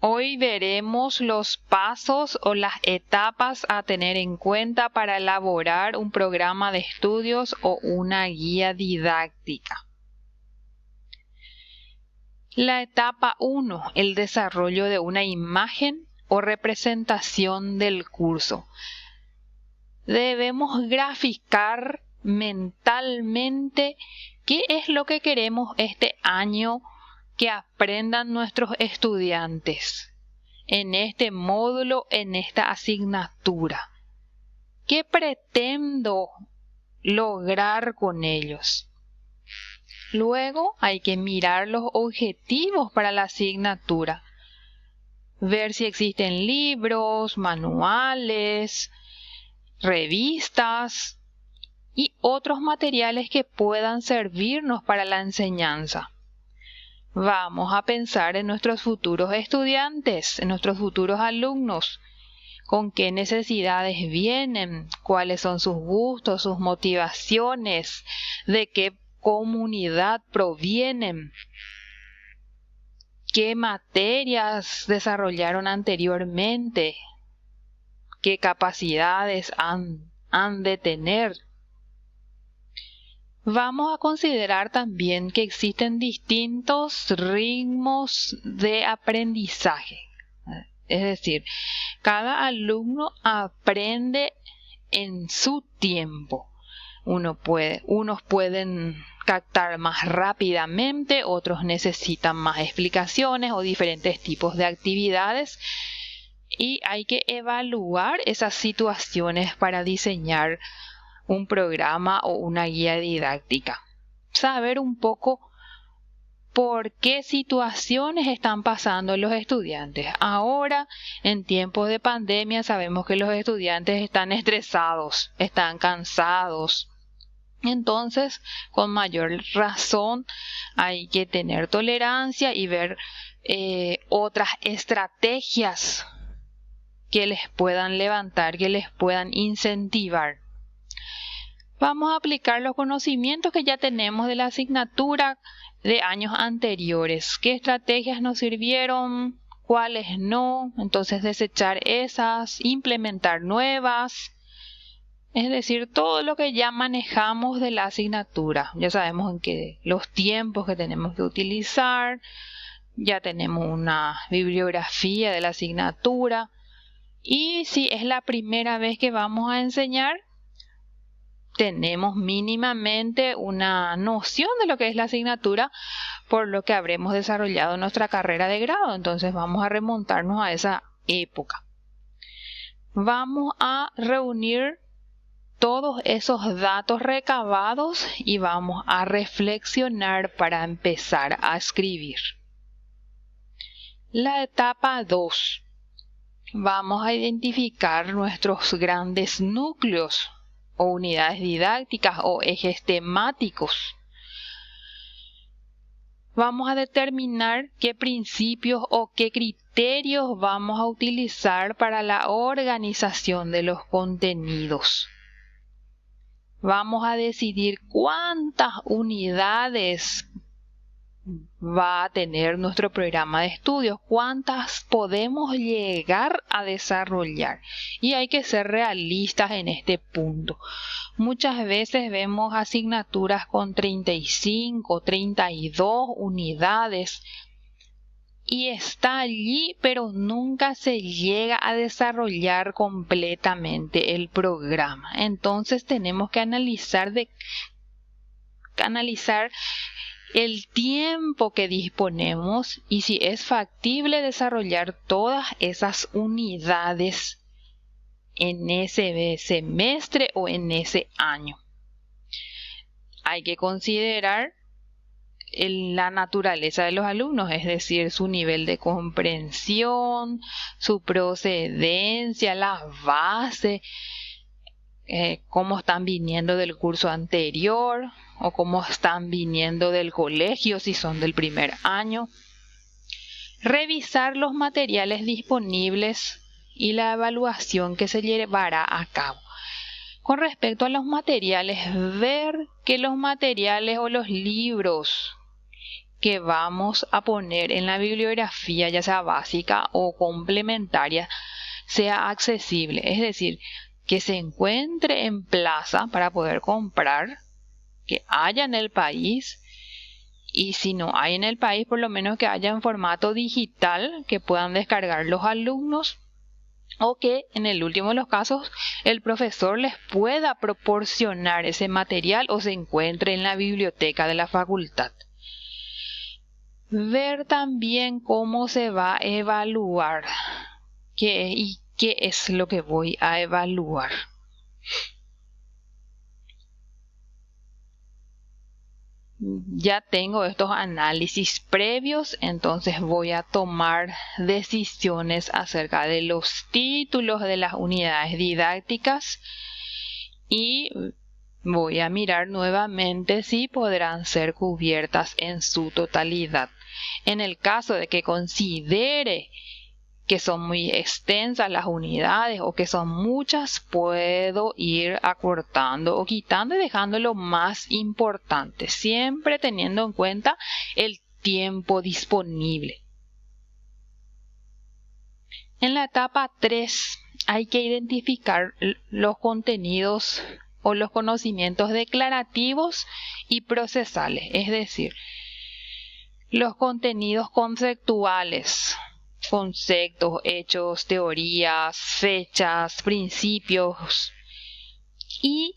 Hoy veremos los pasos o las etapas a tener en cuenta para elaborar un programa de estudios o una guía didáctica. La etapa 1, el desarrollo de una imagen o representación del curso. Debemos graficar mentalmente qué es lo que queremos este año que aprendan nuestros estudiantes en este módulo, en esta asignatura. ¿Qué pretendo lograr con ellos? Luego hay que mirar los objetivos para la asignatura, ver si existen libros, manuales, revistas y otros materiales que puedan servirnos para la enseñanza. Vamos a pensar en nuestros futuros estudiantes, en nuestros futuros alumnos, con qué necesidades vienen, cuáles son sus gustos, sus motivaciones, de qué comunidad provienen, qué materias desarrollaron anteriormente, qué capacidades han de tener. Vamos a considerar también que existen distintos ritmos de aprendizaje. Es decir, cada alumno aprende en su tiempo. Unos pueden captar más rápidamente, otros necesitan más explicaciones o diferentes tipos de actividades. Y hay que evaluar esas situaciones para diseñar un programa o una guía didáctica. Saber un poco por qué situaciones están pasando los estudiantes. Ahora, en tiempos de pandemia, sabemos que los estudiantes están estresados, están cansados. Entonces, con mayor razón, hay que tener tolerancia y ver otras estrategias que les puedan levantar, que les puedan incentivar. Vamos a aplicar los conocimientos que ya tenemos de la asignatura de años anteriores. ¿Qué estrategias nos sirvieron? ¿Cuáles no? Entonces desechar esas, implementar nuevas. Es decir, todo lo que ya manejamos de la asignatura. Ya sabemos en qué los tiempos que tenemos que utilizar. Ya tenemos una bibliografía de la asignatura. Y si es la primera vez que vamos a enseñar, tenemos mínimamente una noción de lo que es la asignatura por lo que habremos desarrollado nuestra carrera de grado. Entonces vamos a remontarnos a esa época. Vamos a reunir todos esos datos recabados y vamos a reflexionar para empezar a escribir. La etapa 2. Vamos a identificar nuestros grandes núcleos o unidades didácticas o ejes temáticos. Vamos a determinar qué principios o qué criterios vamos a utilizar para la organización de los contenidos. Vamos a decidir cuántas unidades va a tener nuestro programa de estudios, cuántas podemos llegar a desarrollar. Y hay que ser realistas en este punto. Muchas veces vemos asignaturas con 35, 32 unidades y está allí, pero nunca se llega a desarrollar completamente el programa. Entonces tenemos que analizar el tiempo que disponemos y si es factible desarrollar todas esas unidades en ese semestre o en ese año. Hay que considerar la naturaleza de los alumnos, es decir, su nivel de comprensión, su procedencia, la base, cómo están viniendo del curso anterior o cómo están viniendo del colegio si son del primer año. Revisar los materiales disponibles y la evaluación que se llevará a cabo. Con respecto a los materiales, ver que los materiales o los libros que vamos a poner en la bibliografía, ya sea básica o complementaria, sea accesible. Es decir, que se encuentre en plaza para poder comprar, que haya en el país, y si no hay en el país, por lo menos que haya en formato digital que puedan descargar los alumnos, o que en el último de los casos el profesor les pueda proporcionar ese material o se encuentre en la biblioteca de la facultad. Ver también cómo se va a evaluar qué es lo que voy a evaluar. Ya tengo estos análisis previos, entonces voy a tomar decisiones acerca de los títulos de las unidades didácticas y voy a mirar nuevamente si podrán ser cubiertas en su totalidad. En el caso de que considere que son muy extensas las unidades o que son muchas, puedo ir acortando o quitando y dejando lo más importante, siempre teniendo en cuenta el tiempo disponible. En la etapa 3 hay que identificar los contenidos o los conocimientos declarativos y procesales, es decir, los contenidos conceptuales, conceptos, hechos, teorías, fechas, principios, y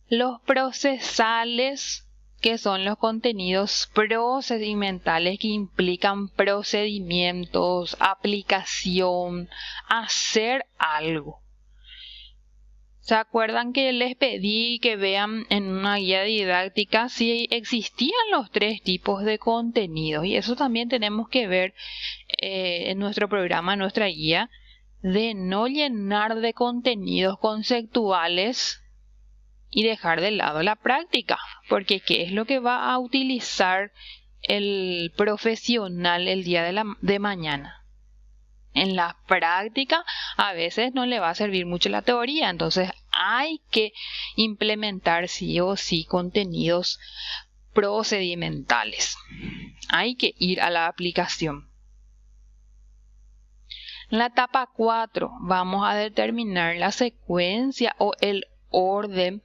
los procesales, que son los contenidos procedimentales que implican procedimientos, aplicación, hacer algo. ¿Se acuerdan que les pedí que vean en una guía didáctica si existían los 3 tipos de contenidos? Y eso también tenemos que ver en nuestro programa, en nuestra guía, de no llenar de contenidos conceptuales y dejar de lado la práctica, porque ¿qué es lo que va a utilizar el profesional el día de mañana? En la práctica a veces no le va a servir mucho la teoría, entonces hay que implementar sí o sí contenidos procedimentales. Hay que ir a la aplicación. En la etapa 4 vamos a determinar la secuencia o el orden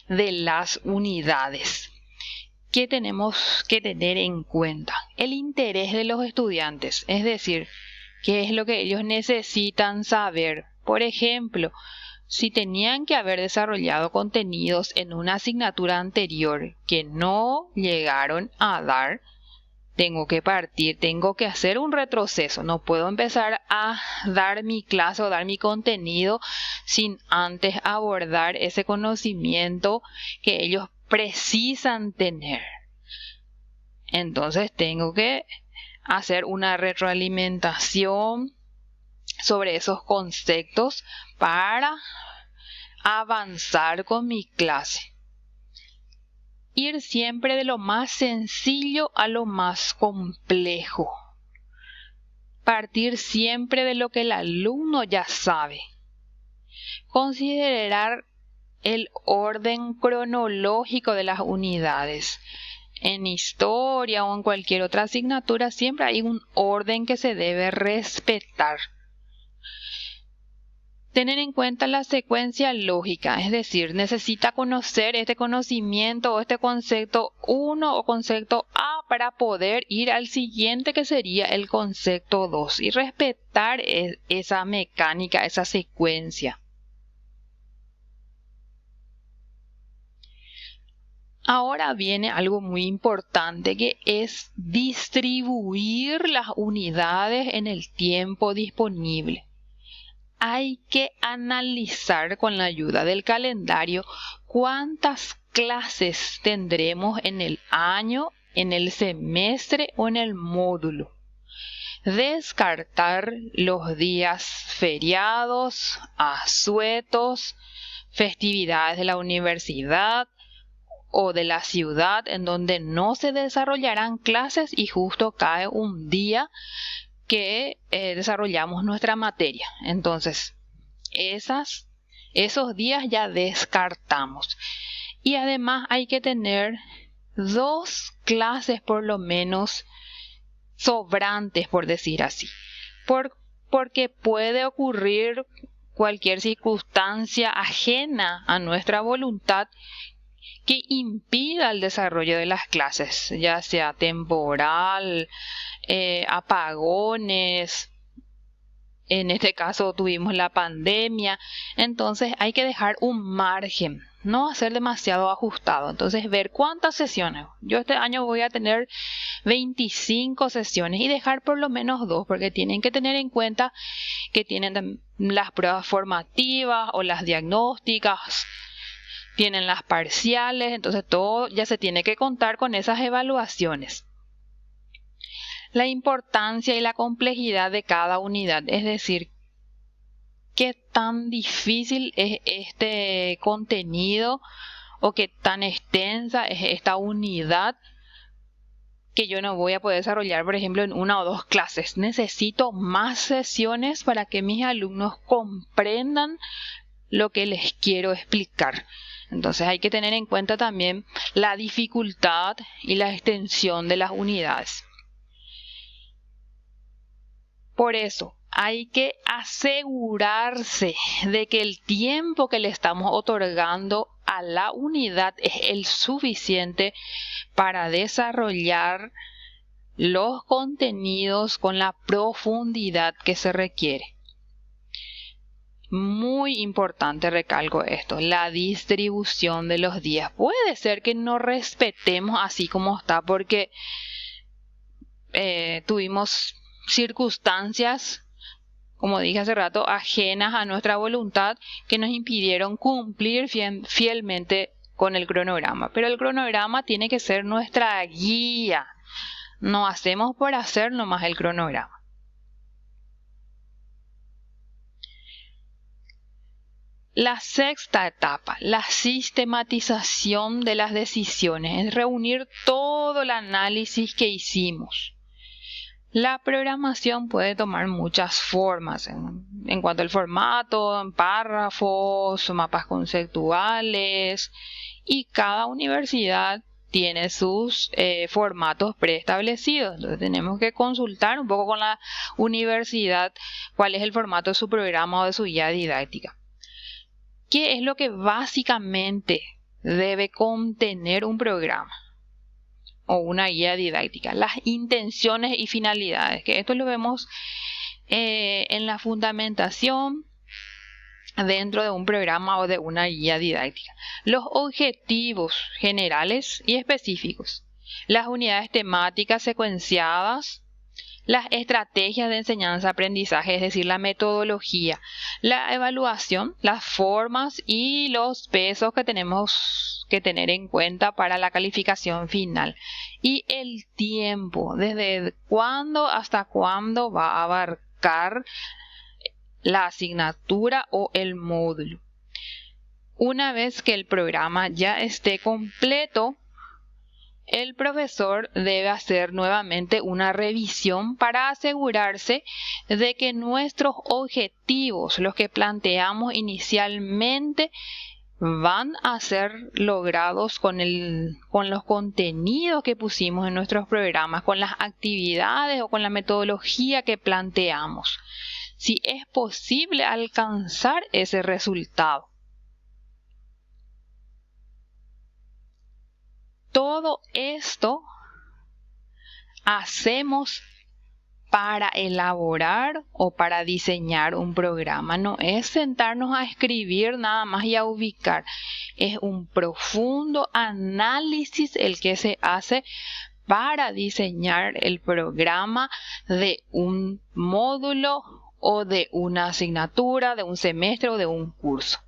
de las unidades. ¿Qué tenemos que tener en cuenta? El interés de los estudiantes, es decir, ¿qué es lo que ellos necesitan saber? Por ejemplo, si tenían que haber desarrollado contenidos en una asignatura anterior que no llegaron a dar, tengo que partir, tengo que hacer un retroceso. No puedo empezar a dar mi clase o dar mi contenido sin antes abordar ese conocimiento que ellos precisan tener. Entonces tengo que hacer una retroalimentación sobre esos conceptos para avanzar con mi clase. Ir siempre de lo más sencillo a lo más complejo. Partir siempre de lo que el alumno ya sabe. Considerar el orden cronológico de las unidades. En historia o en cualquier otra asignatura siempre hay un orden que se debe respetar. Tener en cuenta la secuencia lógica, es decir, necesita conocer este conocimiento o este concepto 1 o concepto A para poder ir al siguiente que sería el concepto 2 y respetar esa mecánica, esa secuencia. Ahora viene algo muy importante que es distribuir las unidades en el tiempo disponible. Hay que analizar con la ayuda del calendario cuántas clases tendremos en el año, en el semestre o en el módulo. Descartar los días feriados, asuetos, festividades de la universidad o de la ciudad en donde no se desarrollarán clases y justo cae un día que desarrollamos nuestra materia. Entonces, esos días ya descartamos. Y además hay que tener 2 clases por lo menos sobrantes, por decir así, porque puede ocurrir cualquier circunstancia ajena a nuestra voluntad que impida el desarrollo de las clases, ya sea temporal, apagones. En este caso tuvimos la pandemia, entonces hay que dejar un margen, no hacer demasiado ajustado. Entonces ver cuántas sesiones. Yo este año voy a tener 25 sesiones y dejar por lo menos 2, porque tienen que tener en cuenta que tienen las pruebas formativas o las diagnósticas, tienen las parciales, entonces todo ya se tiene que contar con esas evaluaciones. La importancia y la complejidad de cada unidad, es decir, qué tan difícil es este contenido o qué tan extensa es esta unidad que yo no voy a poder desarrollar, por ejemplo, en 1 o 2 clases. Necesito más sesiones para que mis alumnos comprendan lo que les quiero explicar. Entonces hay que tener en cuenta también la dificultad y la extensión de las unidades. Por eso hay que asegurarse de que el tiempo que le estamos otorgando a la unidad es el suficiente para desarrollar los contenidos con la profundidad que se requiere. Muy importante, recalco esto, la distribución de los días. Puede ser que no respetemos así como está porque tuvimos circunstancias, como dije hace rato, ajenas a nuestra voluntad que nos impidieron cumplir fielmente con el cronograma. Pero el cronograma tiene que ser nuestra guía. No hacemos por hacer nomás el cronograma. La 6ª etapa, la sistematización de las decisiones, es reunir todo el análisis que hicimos. La programación puede tomar muchas formas en cuanto al formato, en párrafos, mapas conceptuales, y cada universidad tiene sus formatos preestablecidos. Entonces tenemos que consultar un poco con la universidad cuál es el formato de su programa o de su guía didáctica. ¿Qué es lo que básicamente debe contener un programa o una guía didáctica? Las intenciones y finalidades, que esto lo vemos en la fundamentación dentro de un programa o de una guía didáctica. Los objetivos generales y específicos, las unidades temáticas secuenciadas, las estrategias de enseñanza-aprendizaje, es decir, la metodología, la evaluación, las formas y los pesos que tenemos que tener en cuenta para la calificación final. Y el tiempo, desde cuándo hasta cuándo va a abarcar la asignatura o el módulo. Una vez que el programa ya esté completo, el profesor debe hacer nuevamente una revisión para asegurarse de que nuestros objetivos, los que planteamos inicialmente, van a ser logrados con los contenidos que pusimos en nuestros programas, con las actividades o con la metodología que planteamos. Si es posible alcanzar ese resultado. Todo esto hacemos para elaborar o para diseñar un programa. No es sentarnos a escribir nada más y a ubicar. Es un profundo análisis el que se hace para diseñar el programa de un módulo o de una asignatura, de un semestre o de un curso.